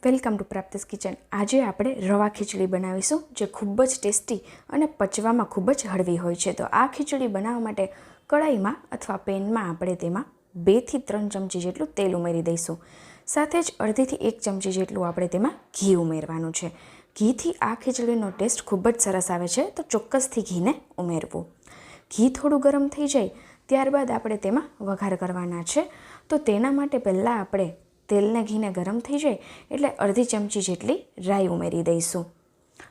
Welcome to પ્રાપ્તિસ kitchen. આજે આપણે રવા ખીચડી બનાવીશું જે ખૂબ જ ટેસ્ટી અને પચવામાં ખૂબ જ હળવી હોય છે। તો આ ખીચડી બનાવવા માટે કડાઈમાં અથવા પેનમાં આપણે તેમાં 2 થી 3 ચમચી જેટલું તેલ ઉમેરી દઈશું। સાથે જ અડધી થી 1 ચમચી જેટલું આપણે તેમાં ઘી ઉમેરવાનું છે। ઘીથી આ ખીચડીનો ટેસ્ટ ખૂબ જ સરસ આવે છે, તો ચોક્કસથી ઘીને ઉમેરવું। ઘી થોડું ગરમ થઈ જાય ત્યારબાદ આપણે તેમાં વઘાર કરવાના છે। તો તેના માટે પહેલાં આપણે તેલને ઘીને ગરમ થઈ જાય એટલે અડધી ચમચી જેટલી રાઈ ઉમેરી દઈશું।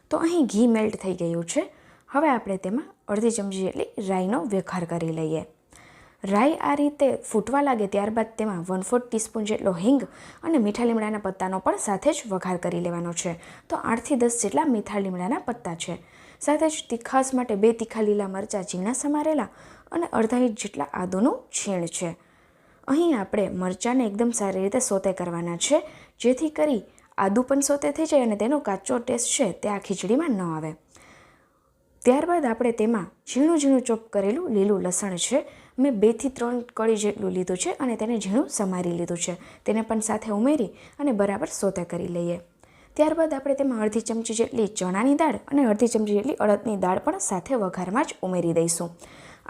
તો અહીં ઘી મેલ્ટ થઈ ગયું છે। હવે આપણે તેમાં અડધી ચમચી જેટલી રાઈનો વઘાર કરી લઈએ। રાઈ આ રીતે ફૂટવા લાગે ત્યારબાદ તેમાં 1/4 ટીસ્પૂન જેટલો હિંગ અને મીઠા લીમડાના પત્તાનો પણ સાથે જ વઘાર કરી લેવાનો છે। તો 8 થી 10 જેટલા મીઠા લીમડાના પત્તા છે। સાથે જ તીખાસ માટે 2 તીખા લીલા મરચાં ઝીણા સમારેલા અને અડધા ઇંચ જેટલા આદુનું છીણ છે। અહીં આપણે મરચાંને એકદમ સારી રીતે સોતે કરવાના છે, જેથી કરી આદુ પણ સોતે થઈ જાય અને તેનો કાચો ટેસ્ટ છે તે આ ખીચડીમાં ન આવે। ત્યારબાદ આપણે તેમાં ઝીણું ઝીણું ચોપ કરેલું લીલું લસણ છે, મેં 2 થી 3 કળી જેટલું લીધું છે અને તેને ઝીણું સમારી લીધું છે। તેને પણ સાથે ઉમેરી અને બરાબર સોતે કરી લઈએ। ત્યારબાદ આપણે તેમાં અડધી ચમચી જેટલી ચણાની દાળ અને અડધી ચમચી જેટલી અડદની દાળ પણ સાથે વઘારમાં જ ઉમેરી દઈશું।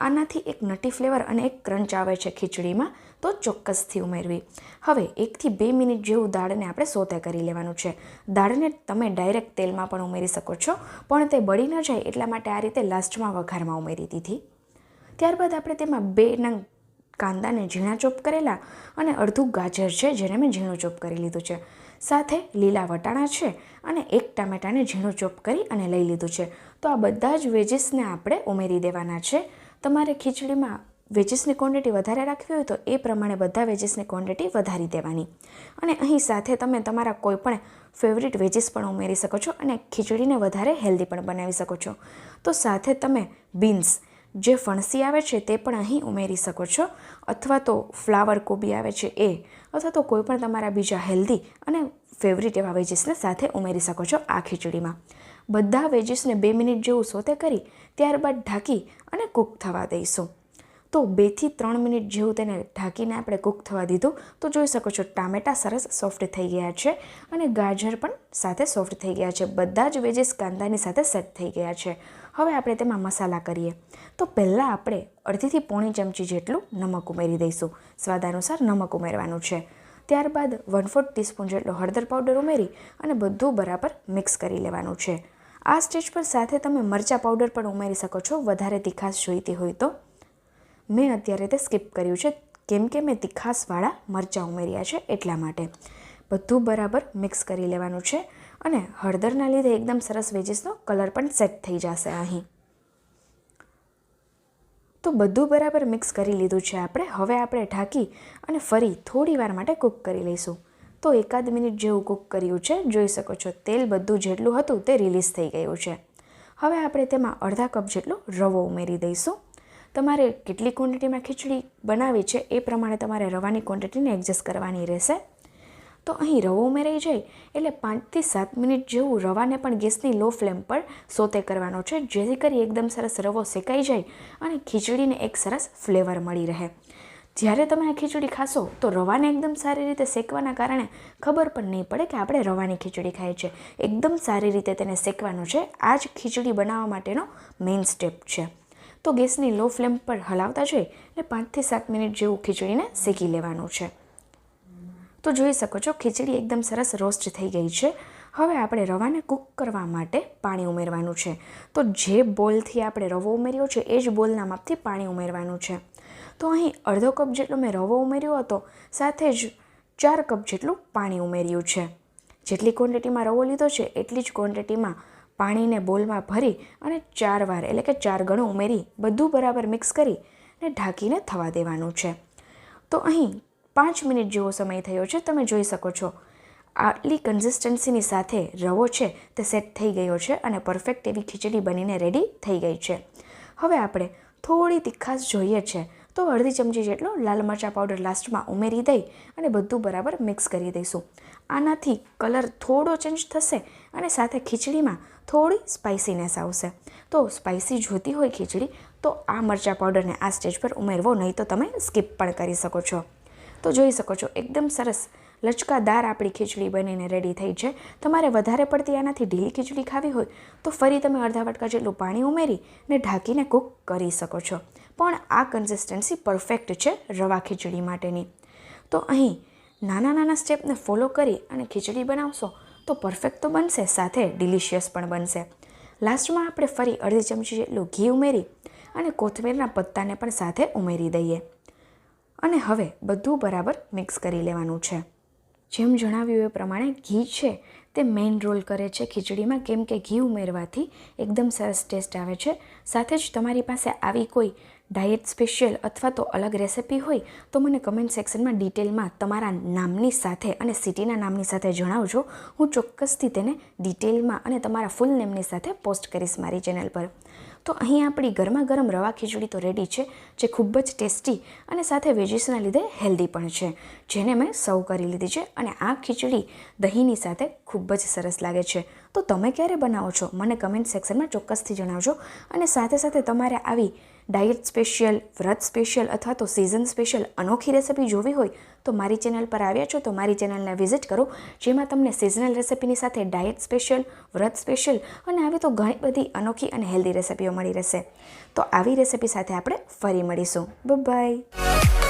આનાથી એક નટી ફ્લેવર અને એક ક્રંચ આવે છે ખીચડીમાં, તો ચોક્કસથી ઉમેરવી। હવે 1 થી 2 મિનિટ જેવું દાળને આપણે સોતે કરી લેવાનું છે। દાળને તમે ડાયરેક્ટ તેલમાં પણ ઉમેરી શકો છો, પણ તે બળી ન જાય એટલા માટે આ રીતે લાસ્ટમાં વઘારમાં ઉમેરી દીધી। ત્યારબાદ આપણે તેમાં 2 નંગ કાંદાને ઝીણા ચોપ કરેલા અને અડધું ગાજર છે જેને મેં ઝીણું ચોપ કરી લીધું છે, સાથે લીલા વટાણા છે અને 1 ટામેટાને ઝીણું ચોપ કરી અને લઈ લીધું છે। તો આ બધા જ વેજીસને આપણે ઉમેરી દેવાના છે। તમારે ખીચડીમાં વેજીસની ક્વોન્ટિટી વધારે રાખવી હોય તો એ પ્રમાણે બધા વેજીસની ક્વોન્ટિટી વધારી દેવાની। અને અહીં સાથે તમે તમારા કોઈ પણ ફેવરિટ વેજીસ પણ ઉમેરી શકો છો અને ખીચડીને વધારે હેલ્ધી પણ બનાવી શકો છો। તો સાથે તમે બીન્સ જે ફણસી આવે છે તે પણ અહીં ઉમેરી શકો છો, અથવા તો ફ્લાવર કોબી આવે છે એ, અથવા તો કોઈ પણ તમારા બીજા હેલ્ધી અને ફેવરિટ એવા વેજીસને સાથે ઉમેરી શકો છો આ ખીચડીમાં। બધા વેજીસને 2 મિનિટ જેવું સોતે કરી ત્યારબાદ ઢાંકી અને કૂક થવા દઈશું। તો 2 થી 3 મિનિટ જેવું તેને ઢાંકીને આપણે કૂક થવા દીધું, તો જોઈ શકો છો ટામેટાં સરસ સોફ્ટ થઈ ગયા છે અને ગાજર પણ સાથે સોફ્ટ થઈ ગયા છે। બધા જ વેજીસ કાંદાની સાથે સેટ થઈ ગયા છે। હવે આપણે તેમાં મસાલા કરીએ। તો પહેલાં આપણે અડધીથી પોણી ચમચી જેટલું નમક ઉમેરી દઈશું। સ્વાદ અનુસાર નમક ઉમેરવાનું છે। ત્યારબાદ 1/4 ટીસ્પૂન જેટલો હળદર પાવડર ઉમેરી અને બધું બરાબર મિક્સ કરી લેવાનું છે। આ સ્ટેજ પર સાથે તમે મરચાં પાવડર પણ ઉમેરી શકો છો વધારે તીખાશ જોઈતી હોય તો। મેં અત્યારે તે સ્કીપ કર્યું છે કેમ કે મેં તીખાશવાળા મરચાં ઉમેર્યા છે એટલા માટે। બધું બરાબર મિક્સ કરી લેવાનું છે અને હળદરના લીધે એકદમ સરસ વેજીસનો કલર પણ સેટ થઈ જશે અહીં। તો બધું બરાબર મિક્સ કરી લીધું છે આપણે। હવે આપણે ઢાંકી અને ફરી થોડી વાર માટે કૂક કરી લઈશું। તો 1 મિનિટ જેવું કૂક કર્યું છે, જોઈ શકો છો તેલ બધું જેટલું હતું તે રિલીઝ થઈ ગયું છે। હવે આપણે તેમાં અડધા કપ જેટલો રવો ઉમેરી દઈશું। તમારે કેટલી ક્વોન્ટિટીમાં ખીચડી બનાવી છે એ પ્રમાણે તમારે રવાની ક્વોન્ટિટીને એડજસ્ટ કરવાની રહેશે। તો અહીં રવો ઉમેરાઈ જાય એટલે 5 થી 7 મિનિટ જેવું રવાને પણ ગેસની લો ફ્લેમ પર સોતે કરવાનો છે, જેથી કરી એકદમ સરસ રવો શેકાઈ જાય અને ખીચડીને એક સરસ ફ્લેવર મળી રહે। જ્યારે તમે આ ખીચડી ખાશો તો રવાને એકદમ સારી રીતે શેકવાના કારણે ખબર પણ નહીં પડે કે આપણે રવાની ખીચડી ખાઈએ છીએ। એકદમ સારી રીતે તેને શેકવાનું છે, આ જ ખીચડી બનાવવા માટેનો મેઇન સ્ટેપ છે। તો ગેસની લો ફ્લેમ પર હલાવતા જઈ એટલે 5 થી 7 મિનિટ જેવું ખીચડીને શેકી લેવાનું છે। તો જોઈ શકો છો ખીચડી એકદમ સરસ રોસ્ટ થઈ ગઈ છે। હવે આપણે રવાને કૂક કરવા માટે પાણી ઉમેરવાનું છે। તો જે બોલથી આપણે રવો ઉમેર્યો છે એ જ બોલના માપથી પાણી ઉમેરવાનું છે। તો અહીં અડધો કપ જેટલો મેં રવો ઉમેર્યો હતો, સાથે જ 4 કપ જેટલું પાણી ઉમેર્યું છે। જેટલી ક્વોન્ટિટીમાં રવો લીધો છે એટલી જ ક્વોન્ટિટીમાં પાણીને બોલમાં ભરી અને 4 વાર એટલે કે 4 ગણું ઉમેરી બધું બરાબર મિક્સ કરી અને ઢાંકીને થવા દેવાનું છે। તો અહીં 5 મિનિટ જેવો સમય થયો છે। તમે જોઈ શકો છો આટલી કન્સિસ્ટન્સીની સાથે રવો છે તે સેટ થઈ ગયો છે અને પરફેક્ટ એવી ખીચડી બનીને રેડી થઈ ગઈ છે। હવે આપણે થોડી તીખાશ જોઈએ છે તો અડધી ચમચી જેટલો લાલ મરચાં પાવડર લાસ્ટમાં ઉમેરી દઈ અને બધું બરાબર મિક્સ કરી દઈશું। આનાથી કલર થોડો ચેન્જ થશે અને સાથે ખીચડીમાં થોડી સ્પાઇસીનેસ આવશે। તો સ્પાઇસી જોતી હોય ખીચડી તો આ મરચાં પાવડરને આ સ્ટેજ પર ઉમેરવો, નહીં તો તમે સ્કીપ પણ કરી શકો છો। તો જોઈ શકો છો એકદમ સરસ લચકાદાર આપણી ખીચડી બનીને રેડી થઈ છે. તમારે વધારે પડતી આનાથી ઢીલી ખીચડી ખાવી હોય તો ફરી તમે અડધા વાટકા જેટલું પાણી ઉમેરીને ઢાંકીને કૂક કરી શકો છો. પણ આ કન્સિસ્ટન્સી પરફેક્ટ છે રવા ખીચડી માટેની. તો અહીં નાના નાના સ્ટેપને ફોલો કરી અને ખીચડી બનાવશો તો પરફેક્ટ તો બનશે, સાથે ડિલિશિયસ પણ બનશે. લાસ્ટમાં આપણે ફરી અડધી ચમચી જેટલું ઘી ઉમેરી અને કોથમીરના પત્તાને પણ સાથે ઉમેરી દઈએ અને હવે બધું બરાબર મિક્સ કરી લેવાનું છે. જેમ જણાવ્યું એ પ્રમાણે ઘી છે તે મેઇન રોલ કરે છે ખીચડીમાં, કેમ કે ઘી ઉમેરવાથી એકદમ સરસ ટેસ્ટ આવે છે. સાથે જ તમારી પાસે આવી કોઈ ડાયટ સ્પેશિયલ અથવા તો અલગ રેસિપી હોય તો મને કમેન્ટ સેક્શનમાં ડિટેલમાં તમારા નામની સાથે અને સિટીના નામની સાથે જણાવજો. હું ચોક્કસથી તેને ડિટેલમાં અને તમારા ફૂલ નેમની સાથે પોસ્ટ કરીશ મારી ચેનલ પર. તો અહીં આપણી ગરમા ગરમ રવા ખીચડી તો રેડી છે, જે ખૂબ જ ટેસ્ટી અને સાથે વેજીસના લીધે હેલ્ધી પણ છે, જેને મેં સર્વ કરી લીધી છે. અને આ ખીચડી દહીંની સાથે ખૂબ જ સરસ લાગે છે. તો તમે ક્યારે બનાવો છો મને કમેન્ટ સેક્શનમાં ચોક્કસથી જણાવજો. અને સાથે સાથે તમારે આવી ડાયટ સ્પેશિયલ, વ્રત સ્પેશિયલ અથવા તો સિઝન સ્પેશિયલ અનોખી રેસિપી જોવી હોય તો મારી ચેનલ પર આવ્યા છો તો મારી ચેનલને વિઝિટ કરો, જેમાં તમને સિઝનલ રેસિપીની સાથે ડાયટ સ્પેશિયલ, વ્રત સ્પેશિયલ અને આવી તો ઘણી બધી અનોખી અને હેલ્ધી રેસિપીઓ મળી રહેશે. તો આવી રેસિપી સાથે આપણે ફરી મળીશું. બાય.